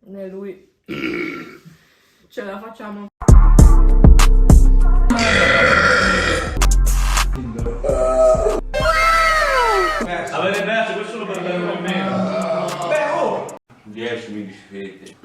né lui. Ce la facciamo. Avete perso questo solo per bere con me. Beh, oh! 10 mi difete.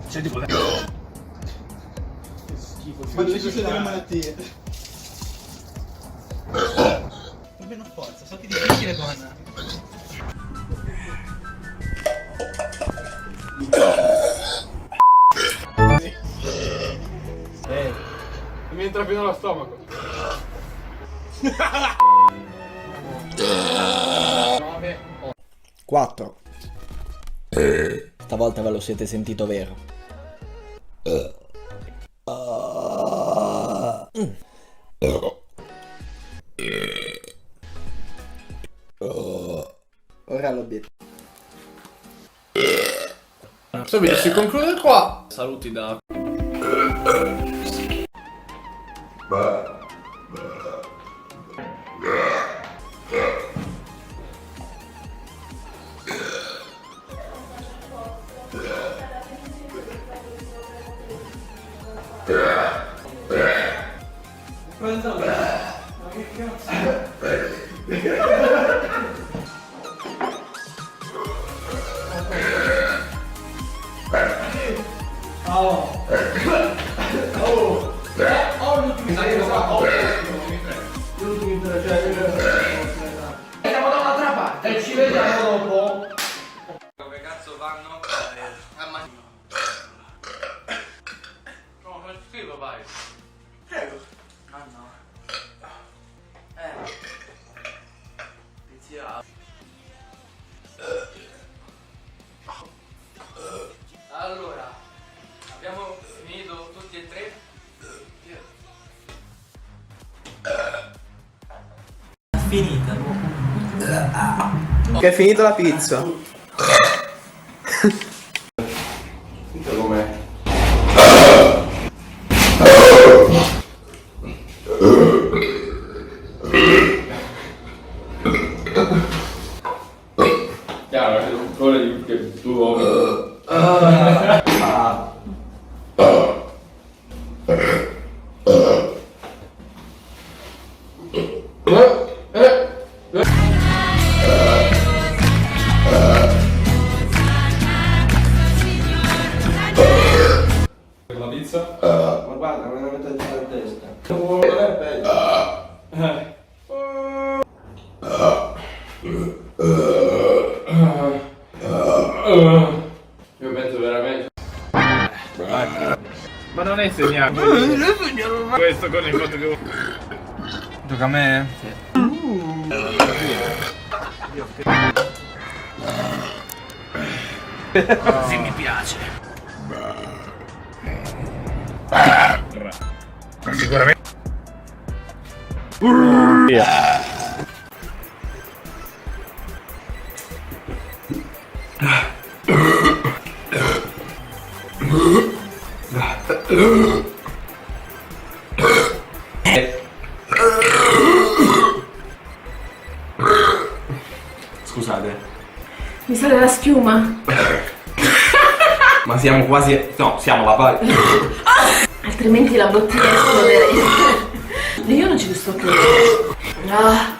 C'è tipo Ma ci sono delle malattie. Vabbè, non forza, so che è difficile con... mi entra fino allo stomaco. 4. Stavolta ve lo siete sentito vero. Ora l'obiettivo. Questo video si conclude qua. Saluti da... Siamo da un'altra parte e ci vediamo dopo. Dove cazzo vanno? No, non scrivo, vai. Prego. Ah no. Iniziamo. Allora, abbiamo finito tutti e tre? Finita. Che è finita la pizza. Com'è? Chiaro, è un po' di che tu La pizza? Ma guarda, non mi metto in testa. Non è peggio. Io penso veramente. Ma non è segnato. Questo con il fatto che... Gioca a me? Sì, mi piace. Sicuramente. Scusate. Mi sale la schiuma. Ma siamo quasi. No, siamo alla pari. Altrimenti la bottiglia esploderà. Io non ci sto credendo. Ah.